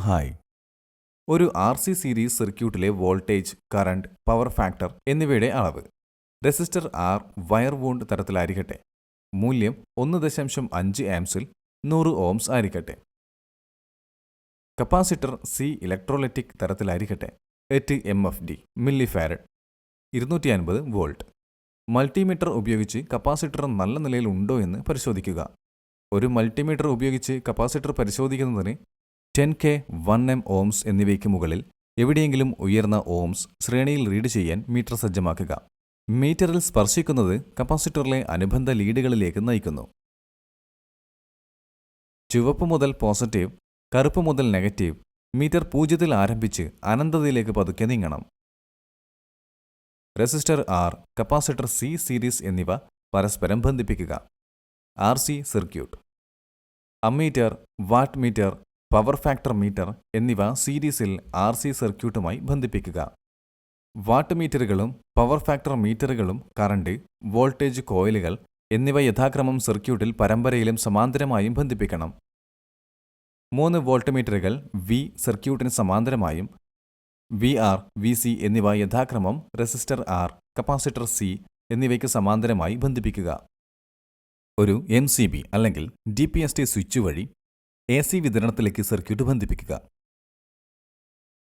Hi. ഒരു R C series സർക്യൂട്ടിലെ voltage, current, power factor എന്നിവയുടെ അളവ് റെസിസ്റ്റർ ആർ വയർ വൂണ്ട് തരത്തിലായിരിക്കട്ടെ. മൂല്യം 1.5 ആംസിൽ 100 ഓംസ് ആയിരിക്കട്ടെ. കപ്പാസിറ്റർ സി ഇലക്ട്രോലൈറ്റിക് തരത്തിലായിരിക്കട്ടെ. 8 MFD മില്ലിഫാരഡ് 250 വോൾട്ട്. മൾട്ടിമീറ്റർ ഉപയോഗിച്ച് കപ്പാസിറ്റർ നല്ല നിലയിൽ ഉണ്ടോ എന്ന് പരിശോധിക്കുക. ഒരു മൾട്ടിമീറ്റർ ഉപയോഗിച്ച് കപ്പാസിറ്റർ പരിശോധിക്കുന്നതിന് 10K 1M ഓംസ് എന്നിവയ്ക്ക് മുകളിൽ എവിടെയെങ്കിലും ഉയർന്ന ഓംസ് ശ്രേണിയിൽ റീഡ് ചെയ്യാൻ മീറ്റർ സജ്ജമാക്കുക. മീറ്ററിൽ സ്പർശിക്കുന്നത് കപ്പാസിറ്ററിലെ അനുബന്ധ ലീഡുകളിലേക്ക് നയിക്കുന്നു. ചുവപ്പ് മുതൽ പോസിറ്റീവ്, കറുപ്പ് മുതൽ നെഗറ്റീവ്. മീറ്റർ 0-ൽ ആരംഭിച്ച് അനന്തതയിലേക്ക് പതുക്കെ നീങ്ങണം. Resistor R, capacitor C series എന്നിവ പരസ്പരം ബന്ധിപ്പിക്കുക. R C circuit. Ammeter, watt meter, power factor meter എന്നിവ സീരീസിൽ ആർ സി സർക്യൂട്ടുമായി ബന്ധിപ്പിക്കുക. വാട്ട് മീറ്ററുകളും പവർ ഫാക്ടർ മീറ്ററുകളും കറന്റ്, വോൾട്ടേജ് കോയിലുകൾ എന്നിവ യഥാക്രമം സർക്യൂട്ടിൽ പരമ്പരയിലും സമാന്തരമായും ബന്ധിപ്പിക്കണം. 3 വോൾട്ട് മീറ്ററുകൾ വി സർക്യൂട്ടിന് സമാന്തരമായും വി ആർ, വി സി എന്നിവ യഥാക്രമം റെസിസ്റ്റർ ആർ, കപ്പാസിറ്റർ സി എന്നിവയ്ക്ക് സമാന്തരമായി ബന്ധിപ്പിക്കുക. ഒരു MCB അല്ലെങ്കിൽ DPST സ്വിച്ച് വഴി AC വിതരണത്തിലേക്ക് സർക്യൂട്ട് ബന്ധിപ്പിക്കുക.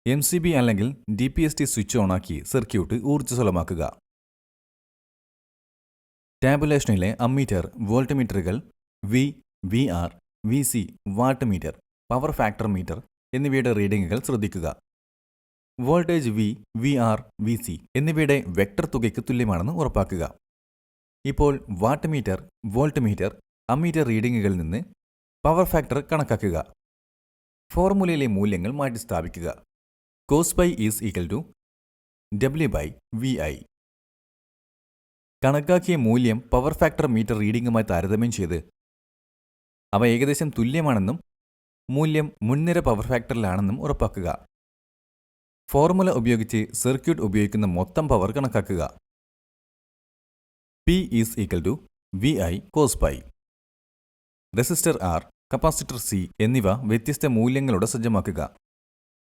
MCB അല്ലെങ്കിൽ DPST സ്വിച്ച് ഓണാക്കി സർക്യൂട്ട് ഊർജ്ജസ്വലമാക്കുക. ടാബുലേഷനിലെ അമ്മീറ്റർ, വോൾട്ട് മീറ്ററുകൾ V, VR, VC, watt meter, power factor meter എന്നിവയുടെ റീഡിംഗുകൾ ശ്രദ്ധിക്കുക. വോൾട്ടേജ് V, VR, VC എന്നിവയുടെ വെക്ടർ തുകയ്ക്ക് തുല്യമാണെന്ന് ഉറപ്പാക്കുക. ഇപ്പോൾ watt meter, volt meter, ammeter റീഡിംഗുകളിൽ നിന്ന് പവർ ഫാക്ടർ കണക്കാക്കുക. ഫോർമുലയിലെ മൂല്യങ്ങൾ മാറ്റിസ്ഥാപിക്കുക. Cos phi is equal to W/VI. കണക്കാക്കിയ മൂല്യം പവർ ഫാക്ടർ മീറ്റർ റീഡിംഗുമായി താരതമ്യം ചെയ്ത് അവ ഏകദേശം തുല്യമാണെന്നും മൂല്യം മുൻനിര പവർ ഫാക്ടറിലാണെന്നും ഉറപ്പാക്കുക. ഫോർമുല ഉപയോഗിച്ച് സർക്യൂട്ട് ഉപയോഗിക്കുന്ന മൊത്തം പവർ കണക്കാക്കുക. P is equal to VI cos pi. Resistor R, capacitor C എന്നിവ വ്യത്യസ്ത മൂല്യങ്ങളോടെ സജ്ജമാക്കുക.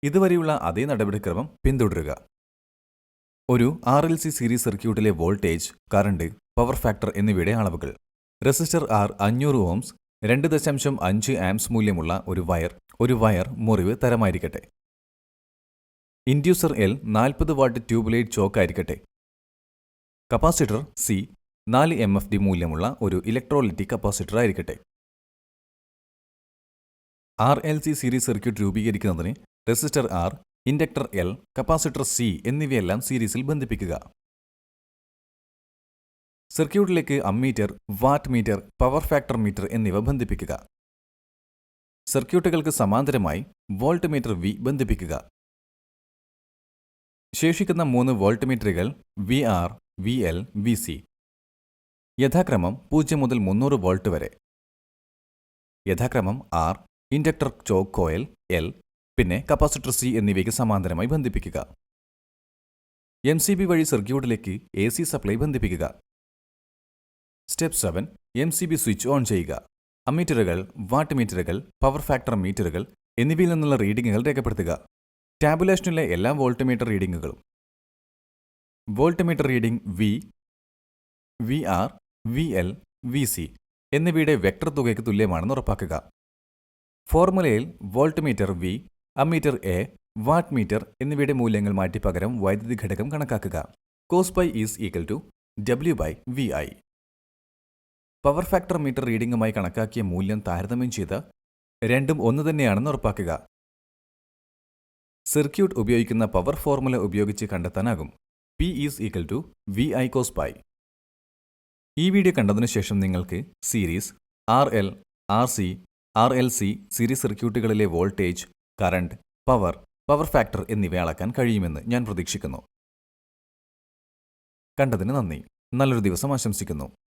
ഇതുവരെയുള്ള അതേ നടപടിക്രമം പിന്തുടരുക. ഒരു RLC സീരീസ് സർക്യൂട്ടിലെ വോൾട്ടേജ്, കറന്റ്, പവർ ഫാക്ടർ എന്നിവയുടെ അളവുകൾ. റെസിസ്റ്റർ ആർ 500 ഓംസ് 2.5 ആംസ് മൂല്യമുള്ള ഒരു വയർ മുറിവ് തരമായിരിക്കട്ടെ. Inducer L 40 watt tube light choke ആയിരിക്കട്ടെ. കപ്പാസിറ്റർ സി 4 MFD മൂല്യമുള്ള ഒരു ഇലക്ട്രോലൈറ്റിക് കപ്പാസിറ്റർ ആയിരിക്കട്ടെ. RLC സീരീസ് സർക്യൂട്ട് രൂപീകരിക്കുന്നതിന് resistor R, inductor L, capacitor C എന്നിവയെല്ലാം സീരീസിൽ ബന്ധിപ്പിക്കുക. സർക്യൂട്ടിലേക്ക് ammeter, watt meter, power factor meter എന്നിവ ബന്ധിപ്പിക്കുക. സർക്യൂട്ടുകൾക്ക് സമാന്തരമായി വോൾട്ട് മീറ്റർ V ബന്ധിപ്പിക്കുക. ശേഷിക്കുന്ന 3 വോൾട്ട് മീറ്ററുകൾ VR, VL, VC യഥാക്രമം 0 മുതൽ 300 വോൾട്ട് വരെ. യഥാക്രമം R, inductor choke coil L, പിന്നെ കപ്പാസിറ്റർ സി എന്നിവയ്ക്ക് സമാന്തരമായി ബന്ധിപ്പിക്കുക. MCB വഴി സർക്യൂട്ടിലേക്ക് AC സപ്ലൈ ബന്ധിപ്പിക്കുക. സ്റ്റെപ്പ് 7. MCB സ്വിച്ച് ഓൺ ചെയ്യുക. അമ്മീറ്ററുകൾ, വാട്ട് മീറ്ററുകൾ, പവർ ഫാക്ടർ മീറ്ററുകൾ എന്നിവയിൽ നിന്നുള്ള റീഡിംഗുകൾ രേഖപ്പെടുത്തുക. ടാബുലേഷനിലെ എല്ലാ വോൾട്ട് മീറ്റർ റീഡിംഗുകളും. Volt meter reading V, VR, VL, VC എന്നിവയുടെ വെക്ടർ തുകയ്ക്ക് തുല്യമാണെന്ന് ഉറപ്പാക്കുക. ഫോർമുലയിൽ volt meter V, ammeter A, watt meter എന്നിവയുടെ മൂല്യങ്ങൾ മാറ്റി പകരം വൈദ്യുതി ഘടകം കണക്കാക്കുക. Cos phi is equal to W/VI. Power factor meter റീഡിംഗുമായി കണക്കാക്കിയ മൂല്യം താരതമ്യം ചെയ്ത് രണ്ടും ഒന്ന് തന്നെയാണെന്ന് ഉറപ്പാക്കുക. സർക്യൂട്ട് ഉപയോഗിക്കുന്ന പവർ ഫോർമുല ഉപയോഗിച്ച് കണ്ടെത്താനാകും. P is equal to VI cos phi. ഈ വീഡിയോ കണ്ടതിനു ശേഷം നിങ്ങൾക്ക് series, RL, RC, RLC series സർക്യൂട്ടുകളിലെ വോൾട്ടേജ്, കറന്റ്, പവർ ഫാക്ടർ എന്നിവ അളക്കാൻ കഴിയുമെന്ന് ഞാൻ പ്രതീക്ഷിക്കുന്നു. കണ്ടതിന് നന്ദി. നല്ലൊരു ദിവസം ആശംസിക്കുന്നു.